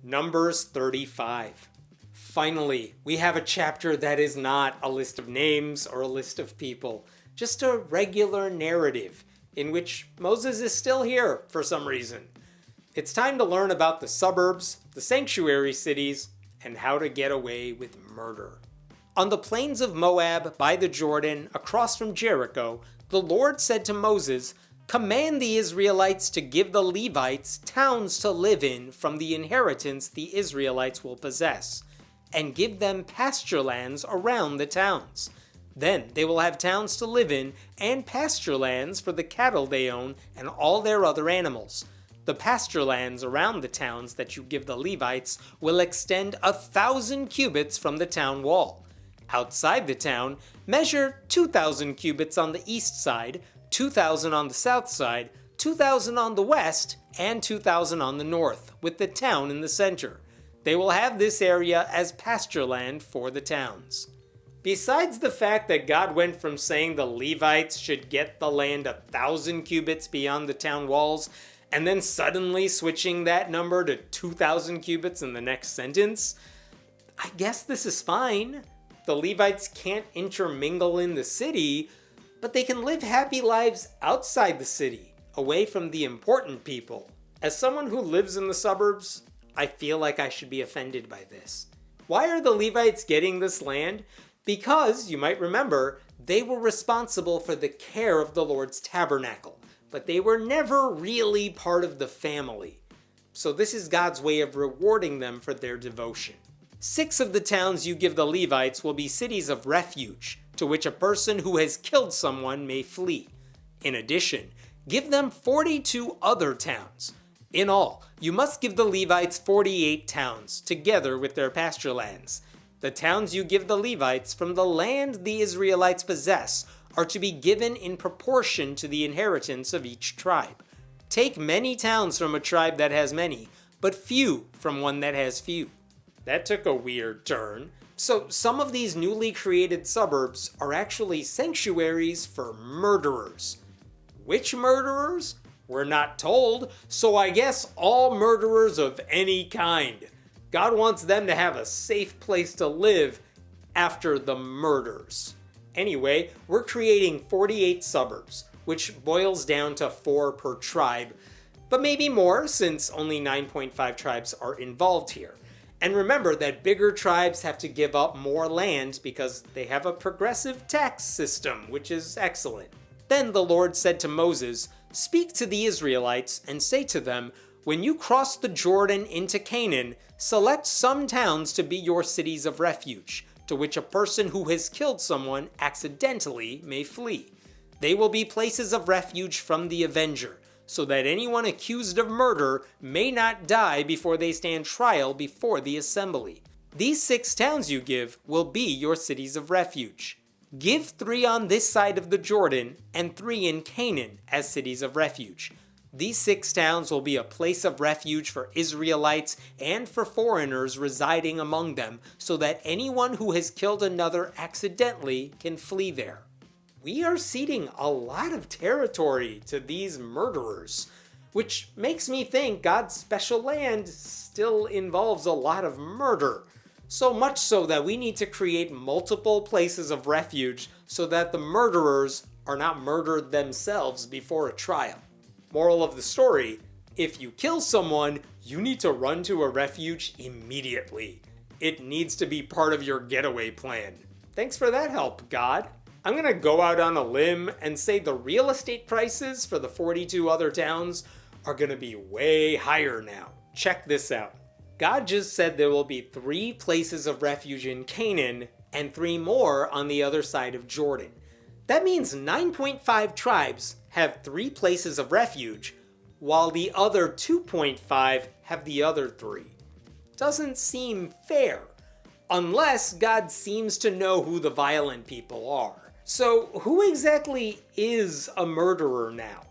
Numbers 35. Finally, we have a chapter that is not a list of names or a list of people, just a regular narrative in which Moses is still here for some reason. It's time to learn about the suburbs, the sanctuary cities, and how to get away with murder. On the plains of Moab, by the Jordan, across from Jericho, the Lord said to Moses, "Command the Israelites to give the Levites towns to live in from the inheritance the Israelites will possess, and give them pasture lands around the towns. Then they will have towns to live in and pasture lands for the cattle they own and all their other animals. The pasture lands around the towns that you give the Levites will extend 1,000 cubits from the town wall. Outside the town, measure 2,000 cubits on the east side, 2,000 on the south side, 2,000 on the west, and 2,000 on the north, with the town in the center. They will have this area as pasture land for the towns." Besides the fact that God went from saying the Levites should get the land 1,000 cubits beyond the town walls, and then suddenly switching that number to 2,000 cubits in the next sentence, I guess this is fine. The Levites can't intermingle in the city, but they can live happy lives outside the city, away from the important people. As someone who lives in the suburbs, I feel like I should be offended by this. Why are the Levites getting this land? Because, you might remember, they were responsible for the care of the Lord's tabernacle, but they were never really part of the family. So this is God's way of rewarding them for their devotion. 6 of the towns you give the Levites will be cities of refuge, to which a person who has killed someone may flee. In addition, give them 42 other towns. In all, you must give the Levites 48 towns, together with their pasture lands. The towns you give the Levites from the land the Israelites possess are to be given in proportion to the inheritance of each tribe. Take many towns from a tribe that has many, but few from one that has few. That took a weird turn. So some of these newly created suburbs are actually sanctuaries for murderers. Which murderers? We're not told, so I guess all murderers of any kind. God wants them to have a safe place to live after the murders. Anyway, we're creating 48 suburbs, which boils down to 4 per tribe, but maybe more since only 9.5 tribes are involved here. And remember that bigger tribes have to give up more land because they have a progressive tax system, which is excellent. Then the Lord said to Moses, "Speak to the Israelites and say to them, when you cross the Jordan into Canaan, select some towns to be your cities of refuge, to which a person who has killed someone accidentally may flee. They will be places of refuge from the avenger, so that anyone accused of murder may not die before they stand trial before the assembly. These 6 towns you give will be your cities of refuge. Give 3 on this side of the Jordan and 3 in Canaan as cities of refuge. These 6 towns will be a place of refuge for Israelites and for foreigners residing among them, so that anyone who has killed another accidentally can flee there." We are ceding a lot of territory to these murderers, which makes me think God's special land still involves a lot of murder. So much so that we need to create multiple places of refuge so that the murderers are not murdered themselves before a trial. Moral of the story, if you kill someone, you need to run to a refuge immediately. It needs to be part of your getaway plan. Thanks for that help, God. I'm gonna go out on a limb and say the real estate prices for the 42 other towns are gonna be way higher now. Check this out. God just said there will be 3 places of refuge in Canaan and 3 more on the other side of Jordan. That means 9.5 tribes have 3 places of refuge, while the other 2.5 have the other 3. Doesn't seem fair, unless God seems to know who the violent people are. So who exactly is a murderer now?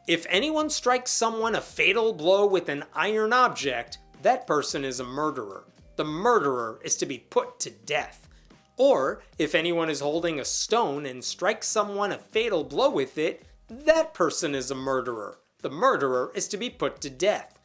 If anyone strikes someone a fatal blow with an iron object, that person is a murderer. The murderer is to be put to death. Or, if anyone is holding a stone and strikes someone a fatal blow with it, that person is a murderer. The murderer is to be put to death.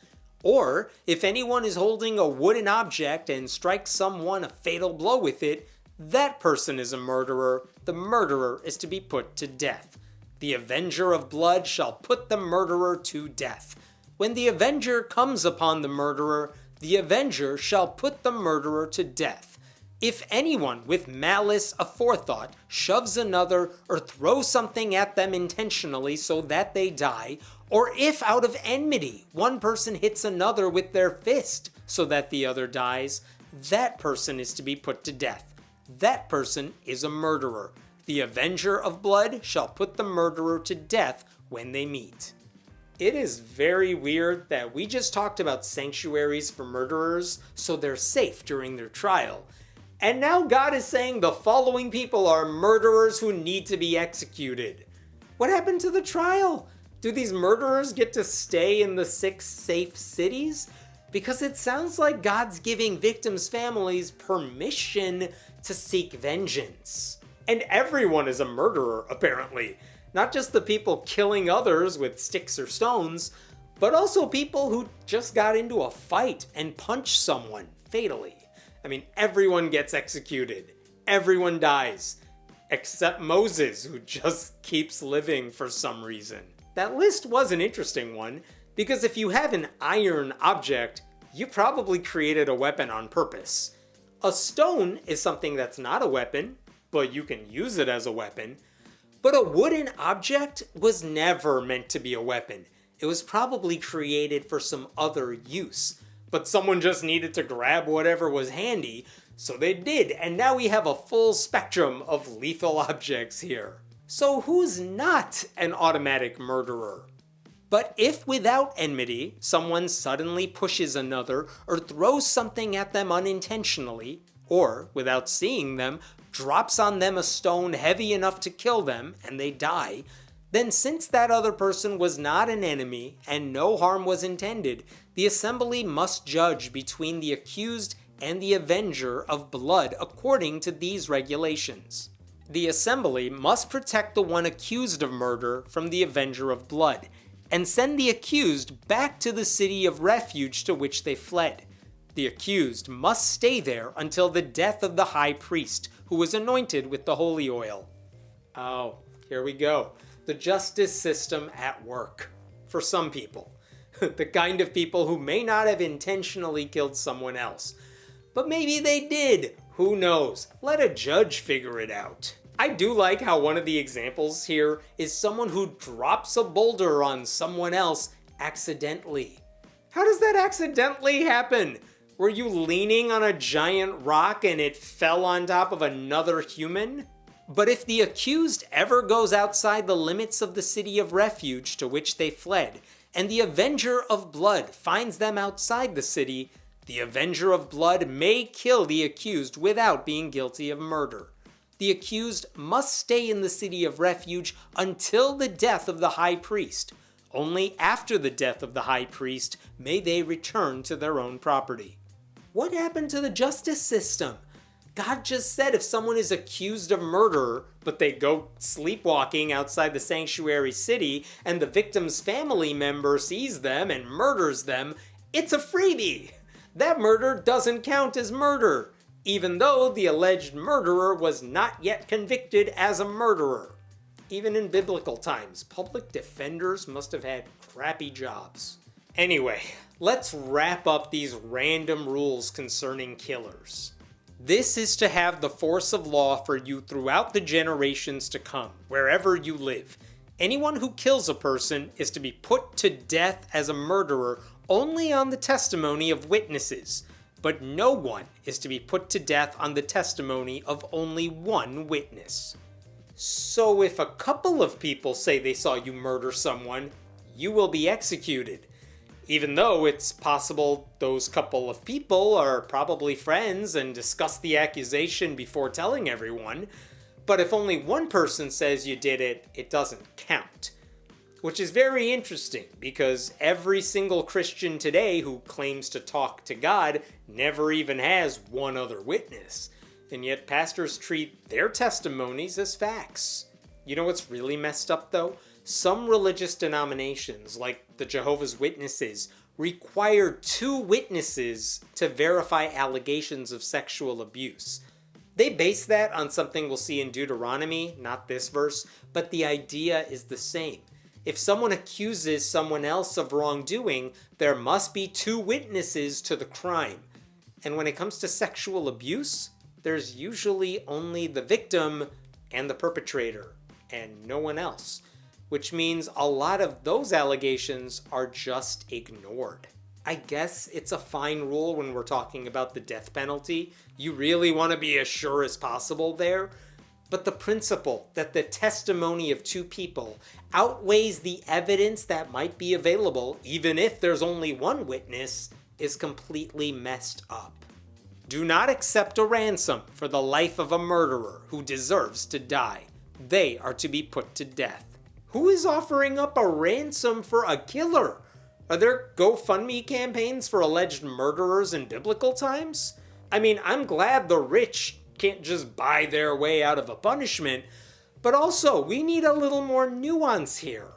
Or if anyone is holding a wooden object and strikes someone a fatal blow with it, that person is a murderer. The murderer is to be put to death. The avenger of blood shall put the murderer to death. When the avenger comes upon the murderer, the avenger shall put the murderer to death. If anyone with malice aforethought shoves another or throws something at them intentionally so that they die, or if out of enmity one person hits another with their fist so that the other dies, that person is to be put to death. That person is a murderer. The avenger of blood shall put the murderer to death when they meet. It is very weird that we just talked about sanctuaries for murderers so they're safe during their trial. And now God is saying the following people are murderers who need to be executed. What happened to the trial? Do these murderers get to stay in the 6 safe cities? Because it sounds like God's giving victims' families permission to seek vengeance. And everyone is a murderer, apparently. Not just the people killing others with sticks or stones, but also people who just got into a fight and punched someone fatally. I mean, everyone gets executed. Everyone dies. Except Moses, who just keeps living for some reason. That list was an interesting one, because if you have an iron object, you probably created a weapon on purpose. A stone is something that's not a weapon, but you can use it as a weapon. But a wooden object was never meant to be a weapon. It was probably created for some other use. But someone just needed to grab whatever was handy, so they did, and now we have a full spectrum of lethal objects here. So who's not an automatic murderer? But if without enmity, someone suddenly pushes another or throws something at them unintentionally, or without seeing them, drops on them a stone heavy enough to kill them and they die, then since that other person was not an enemy and no harm was intended, the assembly must judge between the accused and the avenger of blood according to these regulations. The assembly must protect the one accused of murder from the avenger of blood, and send the accused back to the city of refuge to which they fled. The accused must stay there until the death of the high priest, who was anointed with the holy oil. Oh, here we go. The justice system at work. For some people. The kind of people who may not have intentionally killed someone else. But maybe they did. Who knows? Let a judge figure it out. I do like how one of the examples here is someone who drops a boulder on someone else accidentally. How does that accidentally happen? Were you leaning on a giant rock and it fell on top of another human? But if the accused ever goes outside the limits of the city of refuge to which they fled, and the avenger of blood finds them outside the city, the avenger of blood may kill the accused without being guilty of murder. The accused must stay in the city of refuge until the death of the high priest. Only after the death of the high priest may they return to their own property. What happened to the justice system? God just said if someone is accused of murder, but they go sleepwalking outside the sanctuary city and the victim's family member sees them and murders them, it's a freebie. That murder doesn't count as murder, even though the alleged murderer was not yet convicted as a murderer. Even in biblical times, public defenders must have had crappy jobs. Anyway, let's wrap up these random rules concerning killers. This is to have the force of law for you throughout the generations to come, wherever you live. Anyone who kills a person is to be put to death as a murderer only on the testimony of witnesses, but no one is to be put to death on the testimony of only one witness. So if a couple of people say they saw you murder someone, you will be executed. Even though it's possible those couple of people are probably friends and discuss the accusation before telling everyone, but if only one person says you did it, it doesn't count. Which is very interesting because every single Christian today who claims to talk to God never even has one other witness. And yet pastors treat their testimonies as facts. You know what's really messed up though? Some religious denominations, like the Jehovah's Witnesses, require 2 witnesses to verify allegations of sexual abuse. They base that on something we'll see in Deuteronomy, not this verse, but the idea is the same. If someone accuses someone else of wrongdoing, there must be 2 witnesses to the crime. And when it comes to sexual abuse, there's usually only the victim and the perpetrator, and no one else. Which means a lot of those allegations are just ignored. I guess it's a fine rule when we're talking about the death penalty. You really want to be as sure as possible there. But the principle that the testimony of 2 people outweighs the evidence that might be available, even if there's only 1 witness, is completely messed up. Do not accept a ransom for the life of a murderer who deserves to die. They are to be put to death. Who is offering up a ransom for a killer? Are there GoFundMe campaigns for alleged murderers in biblical times? I mean, I'm glad the rich can't just buy their way out of a punishment, but also we need a little more nuance here.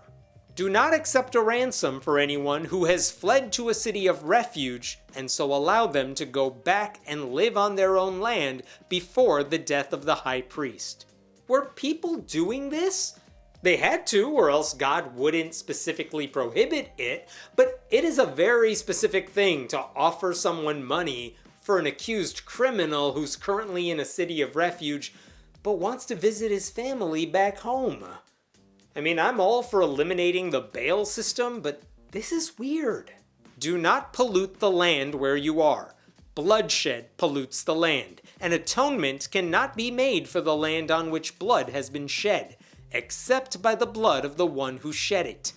Do not accept a ransom for anyone who has fled to a city of refuge, and so allow them to go back and live on their own land before the death of the high priest. Were people doing this? They had to, or else God wouldn't specifically prohibit it, but it is a very specific thing to offer someone money for an accused criminal who's currently in a city of refuge, but wants to visit his family back home. I mean, I'm all for eliminating the bail system, but this is weird. Do not pollute the land where you are. Bloodshed pollutes the land, and atonement cannot be made for the land on which blood has been shed, except by the blood of the one who shed it.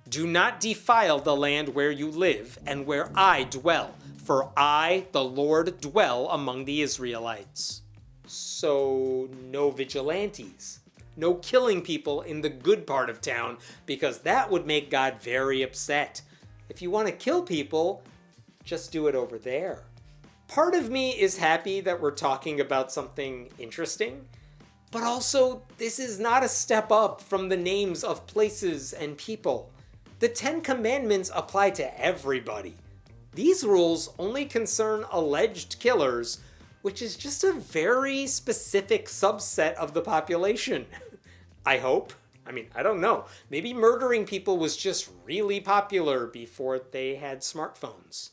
Do not defile the land where you live and where I dwell, for I, the Lord, dwell among the Israelites. So, no vigilantes. No killing people in the good part of town, because that would make God very upset. If you want to kill people, just do it over there. Part of me is happy that we're talking about something interesting, but also, this is not a step up from the names of places and people. The 10 Commandments apply to everybody. These rules only concern alleged killers, which is just a very specific subset of the population. I hope. I mean, I don't know. Maybe murdering people was just really popular before they had smartphones.